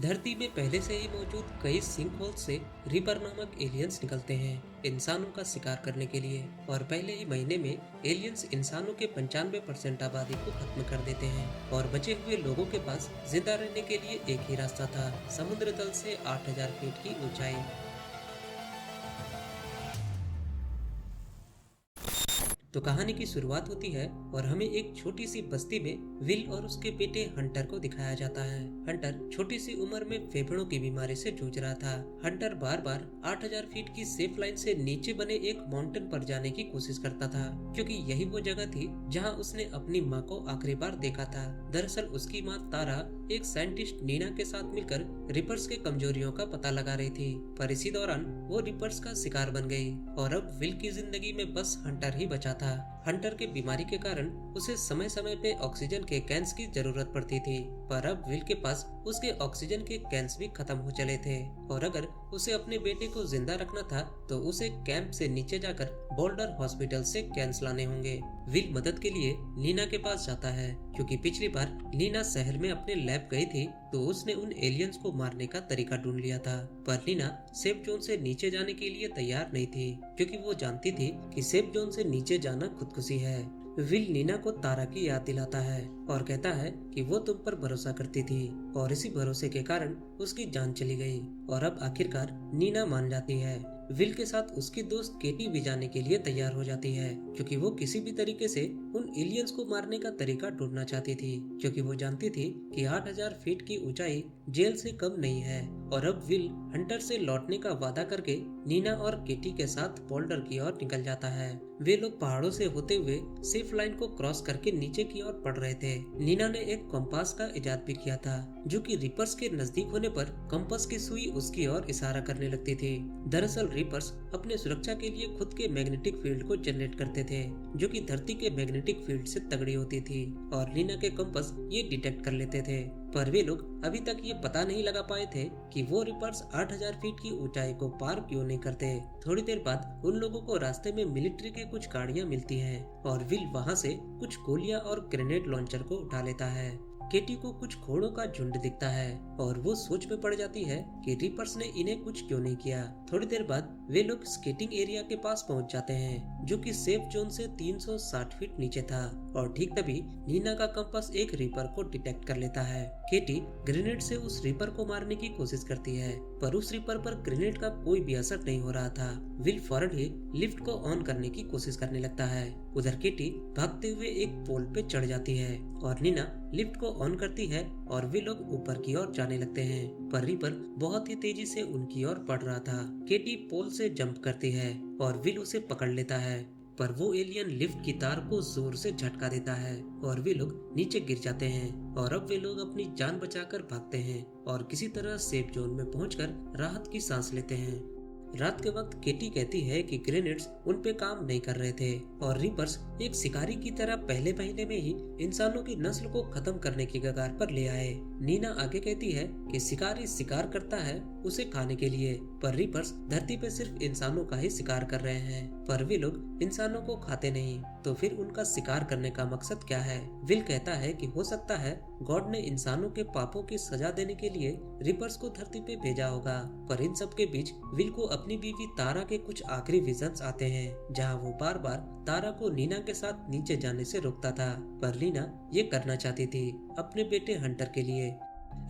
धरती में पहले से ही मौजूद कई सिंक होल से रिपर नामक एलियंस निकलते हैं इंसानों का शिकार करने के लिए। और पहले ही महीने में एलियंस इंसानों के 95% आबादी को खत्म कर देते हैं और बचे हुए लोगों के पास जिंदा रहने के लिए एक ही रास्ता था, समुद्र तल से 8000 फीट की ऊंचाई। तो कहानी की शुरुआत होती है और हमें एक छोटी सी बस्ती में विल और उसके बेटे हंटर को दिखाया जाता है। हंटर छोटी सी उम्र में फेफड़ों की बीमारी से जूझ रहा था। हंटर बार बार 8000 फीट की सेफ लाइन से नीचे बने एक माउंटेन पर जाने की कोशिश करता था, क्योंकि यही वो जगह थी जहां उसने अपनी माँ को आखिरी बार देखा था। दरअसल उसकी माँ तारा एक साइंटिस्ट नीना के साथ मिलकर रिपर्स के कमजोरियों का पता लगा रही थी, पर इसी दौरान वो रिपर्स का शिकार बन गई और अब विल की जिंदगी में बस हंटर ही बचा था। हंटर के बीमारी के कारण उसे समय समय पे ऑक्सीजन के कैंस की जरूरत पड़ती थी, पर अब विल के पास उसके ऑक्सीजन के कैंस भी खत्म हो चले थे और अगर उसे अपने बेटे को जिंदा रखना था तो उसे कैंप से नीचे जाकर बोल्डर हॉस्पिटल से कैंस लाने होंगे। विल मदद के लिए नीना के पास जाता है, क्योंकि पिछली बार नीना शहर में अपने लैब गई थी तो उसने उन एलियंस को मारने का तरीका ढूंढ लिया था। पर नीना सेफ जोन से नीचे जाने के लिए तैयार नहीं थी, क्योंकि वो जानती थी कि सेफ जोन से नीचे जाना खुदकुशी है। विल नीना को तारा की याद दिलाता है और कहता है कि वो तुम पर भरोसा करती थी और इसी भरोसे के कारण उसकी जान चली गई। और अब आखिरकार नीना मान जाती है। विल के साथ उसकी दोस्त केटी भी जाने के लिए तैयार हो जाती है, क्योंकि वो किसी भी तरीके से उन एलियंस को मारने का तरीका ढूंढना चाहती थी, क्योंकि वो जानती थी कि 8000 फीट की ऊंचाई जेल से कम नहीं है। और अब विल हंटर से लौटने का वादा करके नीना और केटी के साथ बोल्डर की ओर निकल जाता है। वे लोग पहाड़ों से होते हुए सेफ लाइन को क्रॉस करके नीचे की ओर बढ़ रहे थे। नीना ने एक कंपास का इजाद भी किया था, जो कि रिपर्स के नजदीक होने पर कंपास की सुई उसकी ओर इशारा करने लगती थी। दरअसल रिपर्स अपने सुरक्षा के लिए खुद के मैग्नेटिक फील्ड को जनरेट करते थे, जो कि धरती के मैग्नेटिक फील्ड से तगड़ी होती थी और नीना के कंपास ये डिटेक्ट कर लेते थे। पर वे लोग अभी तक ये पता नहीं लगा पाए थे कि वो रिपर्स 8000 फीट की ऊंचाई को पार क्यों नहीं करते। थोड़ी देर बाद उन लोगों को रास्ते में मिलिट्री के कुछ गाड़ियां मिलती हैं और विल वहां से कुछ गोलियां और ग्रेनेड लॉन्चर को उठा लेता है। केटी को कुछ घोड़ों का झुंड दिखता है और वो सोच में पड़ जाती है कि रिपर्स ने इन्हें कुछ क्यों नहीं किया। थोड़ी देर बाद वे लोग स्केटिंग एरिया के पास पहुंच जाते हैं, जो कि सेफ जोन से 360 फीट नीचे था और ठीक तभी नीना का कंपास एक रिपर को डिटेक्ट कर लेता है। केटी ग्रेनेड से उस रिपर को मारने की कोशिश करती है, पर उस रिपर पर ग्रेनेड का कोई भी असर नहीं हो रहा था। विल फौरन ही लिफ्ट को ऑन करने की कोशिश करने लगता है। उधर केटी भागते हुए एक पोल पे चढ़ जाती है और नीना लिफ्ट को ऑन करती है और वे लोग ऊपर की ओर जाने लगते हैं, पर रिपर बहुत ही तेजी से उनकी ओर बढ़ रहा था। केटी पोल से जंप करती है और विल उसे पकड़ लेता है, पर वो एलियन लिफ्ट की तार को जोर से झटका देता है और वे लोग नीचे गिर जाते हैं। और अब वे लोग अपनी जान बचाकर भागते हैं और किसी तरह सेफ जोन में पहुंचकर राहत की सांस लेते हैं। रात के वक्त केटी कहती है कि ग्रेनेड्स उन पे काम नहीं कर रहे थे और रिपर्स एक शिकारी की तरह पहले महीने में ही इंसानों की नस्ल को खत्म करने की कगार पर ले आए। नीना आगे कहती है कि शिकारी शिकार करता है उसे खाने के लिए, पर रिपर्स धरती पे सिर्फ इंसानों का ही शिकार कर रहे हैं, पर वे लोग इंसानों को खाते नहीं, तो फिर उनका शिकार करने का मकसद क्या है। विल कहता है कि हो सकता है गॉड ने इंसानों के पापों की सजा देने के लिए रिपर्स को धरती पे भेजा होगा। पर इन सब के बीच विल को अपनी बीवी तारा के कुछ आखिरी विजन्स आते हैं, जहां वो बार बार तारा को नीना के साथ नीचे जाने से रोकता था, पर नीना ये करना चाहती थी अपने बेटे हंटर के लिए।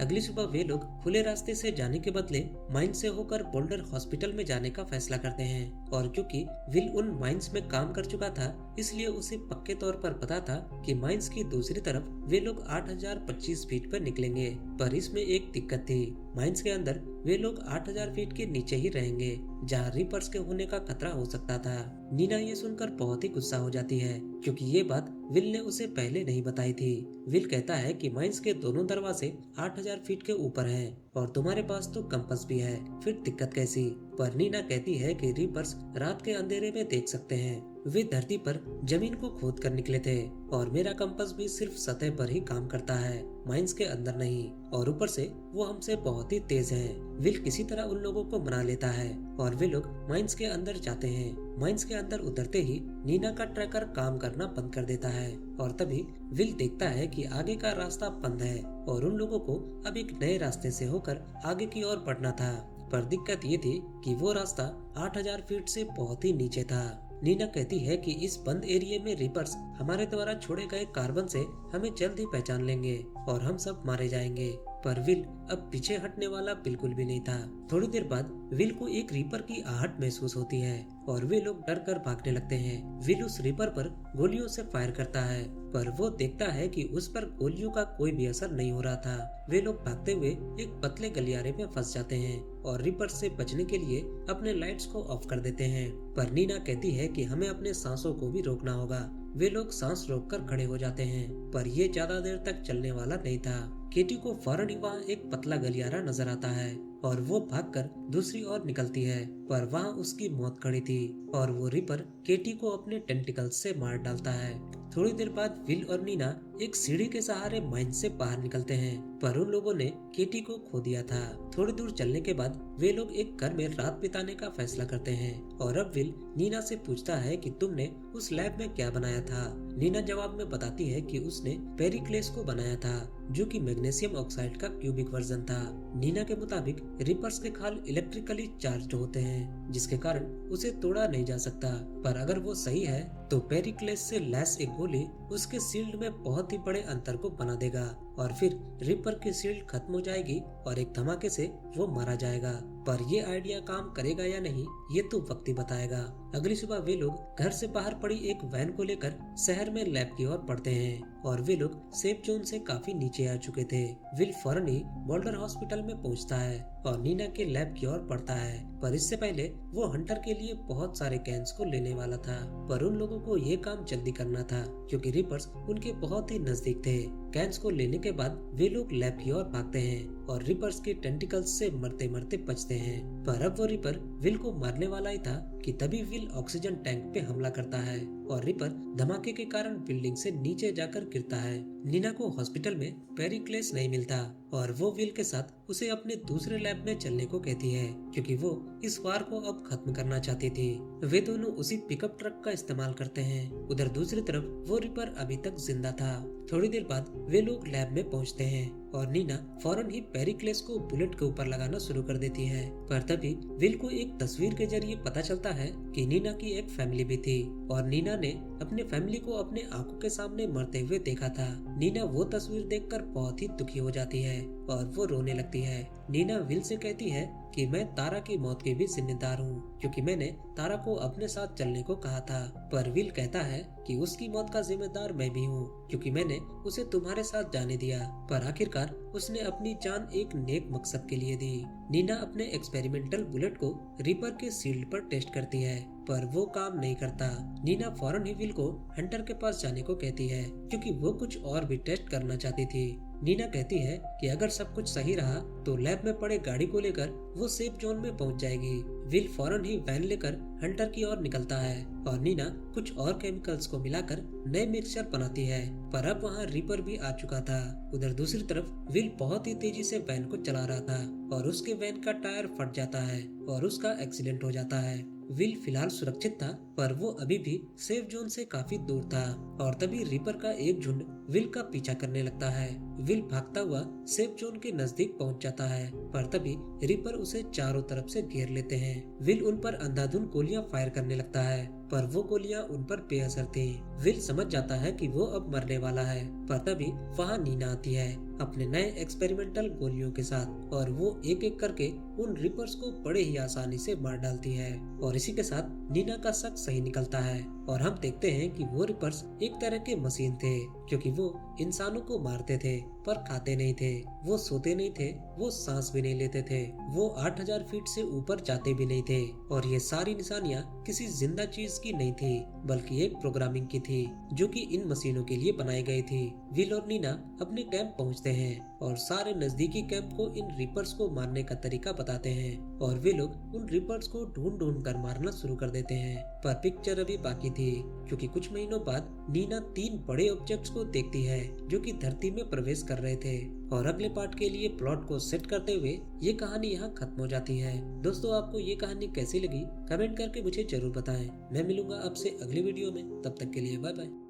अगली सुबह वे लोग खुले रास्ते से जाने के बदले माइन से होकर बोल्डर हॉस्पिटल में जाने का फैसला करते हैं और क्योंकि विल उन माइंस में काम कर चुका था, इसलिए उसे पक्के तौर पर पता था कि माइंस की दूसरी तरफ वे लोग 8025 फीट पर निकलेंगे। पर इसमें एक दिक्कत थी, माइंस के अंदर वे लोग 8000 फीट के नीचे ही रहेंगे, जहां रिपर्स के होने का खतरा हो सकता था। नीना ये सुनकर बहुत ही गुस्सा हो जाती है, क्योंकि ये बात विल ने उसे पहले नहीं बताई थी। विल कहता है कि माइंस के दोनों दरवाजे 8000 फीट के ऊपर हैं और तुम्हारे पास तो कंपास भी है, फिर दिक्कत कैसी। पर नीना कहती है कि रीपर्स रात के अंधेरे में देख सकते हैं। वे धरती पर जमीन को खोद कर निकले थे और मेरा कंपास भी सिर्फ सतह पर ही काम करता है, माइंस के अंदर नहीं। और ऊपर से वो हमसे बहुत ही तेज हैं। विल किसी तरह उन लोगों को मना लेता है और वे लोग माइंस के अंदर जाते हैं। माइंस के अंदर उतरते ही नीना का ट्रैकर काम करना बंद कर देता है और तभी विल देखता है कि आगे का रास्ता बंद है और उन लोगों को अब एक नए रास्ते से होकर आगे की ओर बढ़ना था। पर दिक्कत ये थी कि वो रास्ता 8000 फीट से बहुत ही नीचे था। नीना कहती है कि इस बंद एरिया में रीपर्स हमारे द्वारा छोड़े गए कार्बन से हमें जल्द ही पहचान लेंगे और हम सब मारे जाएंगे। पर विल अब पीछे हटने वाला बिल्कुल भी नहीं था। थोड़ी देर बाद विल को एक रीपर की आहट महसूस होती है और वे लोग डर कर भागने लगते हैं। विल उस रीपर पर गोलियों से फायर करता है पर वो देखता है कि उस पर गोलियों का कोई भी असर नहीं हो रहा था। वे लोग भागते हुए एक पतले गलियारे में फंस जाते हैं और रीपर से बचने के लिए अपने लाइट्स को ऑफ कर देते हैं। पर नीना कहती है कि हमें अपने सांसों को भी रोकना होगा। वे लोग सांस रोककर खड़े हो जाते हैं पर ये ज्यादा देर तक चलने वाला नहीं था। केटी को फौरन ही वहाँ एक पतला गलियारा नजर आता है और वो भागकर दूसरी ओर निकलती है पर वहाँ उसकी मौत खड़ी थी और वो रीपर केटी को अपने टेंटिकल्स से मार डालता है। थोड़ी देर बाद विल और नीना एक सीढ़ी के सहारे माइन से बाहर निकलते हैं पर उन लोगों ने केटी को खो दिया था। थोड़ी दूर चलने के बाद वे लोग एक घर में रात बिताने का फैसला करते हैं और अब विल नीना से पूछता है कि तुमने उस लैब में क्या बनाया था। नीना जवाब में बताती है कि उसने पेरिक्लेस को बनाया था जो कि मैग्नीशियम ऑक्साइड का क्यूबिक वर्जन था। नीना के मुताबिक रीपर्स के खाल इलेक्ट्रिकली चार्ज होते हैं जिसके कारण उसे तोड़ा नहीं जा सकता। पर अगर वो सही है तो पेरिक्लेस से लैस एक गोली उसके शील्ड में बहुत ही बड़े अंतर को बना देगा और फिर रीपर की शील्ड खत्म हो जाएगी और एक धमाके से वो मारा जाएगा। पर ये आइडिया काम करेगा या नहीं ये तो वक्त ही बताएगा। अगली सुबह वे लोग घर से बाहर पड़ी एक वैन को लेकर शहर में लैब की ओर बढ़ते हैं और वे लोग सेफ जोन से काफी नीचे आ चुके थे। विल फौरन ही बोल्डर हॉस्पिटल में पहुंचता है और नीना के लैब की ओर बढ़ता है पर इससे पहले वो हंटर के लिए बहुत सारे कैंस को लेने वाला था। पर उन लोगों को ये काम जल्दी करना था क्योंकि रीपर्स उनके बहुत ही नजदीक थे। कैंस को लेने के बाद वे लोग लैब की ओर भागते हैं और रिपर्स के टेंटिकल्स से मरते मरते बचते हैं। पर अब वो रिपर विल को मारने वाला ही था कि तभी विल ऑक्सीजन टैंक पे हमला करता है और रिपर धमाके के कारण बिल्डिंग से नीचे जाकर गिरता है। नीना को हॉस्पिटल में पेरिक्लेस नहीं मिलता और वो विल के साथ उसे अपने दूसरे लैब में चलने को कहती है क्योंकि वो इस वार को अब खत्म करना चाहती थी। वे दोनों उसी पिकअप ट्रक का इस्तेमाल करते हैं। उधर दूसरी तरफ वो रिपर अभी तक जिंदा था। थोड़ी देर बाद वे लोग लैब में पहुंचते हैं और नीना फौरन ही पेरिक्लेस को बुलेट के ऊपर लगाना शुरू कर देती है। पर तभी विल को एक तस्वीर के जरिए पता चलता है कि नीना की एक फैमिली भी थी और नीना ने अपने फैमिली को अपने आंखों के सामने मरते हुए देखा था। नीना वो तस्वीर देखकर बहुत ही दुखी हो जाती है और वो रोने लगती है। नीना विल से कहती है कि मैं तारा की मौत के भी जिम्मेदार हूँ क्योंकि मैंने तारा को अपने साथ चलने को कहा था। पर विल कहता है कि उसकी मौत का जिम्मेदार मैं भी हूँ क्योंकि मैंने उसे तुम्हारे साथ जाने दिया। पर आखिरकार उसने अपनी जान एक नेक मकसद के लिए दी। नीना अपने एक्सपेरिमेंटल बुलेट को रिपर के शील्ड पर टेस्ट करती है पर वो काम नहीं करता। नीना फौरन ही विल को हंटर के पास जाने को कहती है क्योंकि वो कुछ और भी टेस्ट करना चाहती थी। नीना कहती है कि अगर सब कुछ सही रहा तो लैब में पड़े गाड़ी को लेकर वो सेफ जोन में पहुंच जाएगी। विल फौरन ही वैन लेकर हंटर की ओर निकलता है और नीना कुछ और केमिकल्स को मिलाकर नए मिक्सचर बनाती है। पर अब वहाँ रिपर भी आ चुका था। उधर दूसरी तरफ विल बहुत ही तेजी से वैन को चला रहा था और उसके वैन का टायर फट जाता है और उसका एक्सीडेंट हो जाता है। विल फिलहाल सुरक्षित था पर वो अभी भी सेफ जोन से काफी दूर था और तभी रिपर का एक झुंड विल का पीछा करने लगता है। विल भागता हुआ सेफ जोन के नजदीक पहुंच जाता है पर तभी रिपर उसे चारों तरफ से घेर लेते हैं। विल उन पर अंधाधुंध गोलियां फायर करने लगता है पर वो गोलियां उन पर बेअसर थी। विल समझ जाता है कि वो अब मरने वाला है पर तभी वहाँ नीना आती है अपने नए एक्सपेरिमेंटल गोलियों के साथ और वो एक एक करके उन रिपर्स को बड़े ही आसानी से मार डालती है और इसी के साथ नीना का शक सही निकलता है और हम देखते हैं कि वो रिपर्स एक तरह के मशीन थे क्योंकि वो इंसानों को मारते थे पर खाते नहीं थे, वो सोते नहीं थे, वो सांस भी नहीं लेते थे, वो 8000 फीट से ऊपर जाते भी नहीं थे और ये सारी निशानियां किसी जिंदा चीज की नहीं थी बल्कि एक प्रोग्रामिंग की थी जो कि इन मशीनों के लिए बनाई गई थी। विल और नीना अपने कैंप पहुंचते हैं और सारे नजदीकी कैंप को इन रिपर्स को मारने का तरीका बताते हैं और वे लोग उन रिपर्स को ढूंढ ढूंढ कर मारना शुरू कर देते हैं। पर पिक्चर अभी बाकी थी, क्योंकि कुछ महीनों बाद नीना 3 बड़े ऑब्जेक्ट्स को देखती है जो कि धरती में प्रवेश कर रहे थे। और अगले पार्ट के लिए प्लॉट को सेट करते हुए ये कहानी यहाँ खत्म हो जाती है। दोस्तों, आपको ये कहानी कैसी लगी कमेंट करके मुझे जरूर बताएं। मैं मिलूंगा आपसे अगली वीडियो में, तब तक के लिए बाय बाय।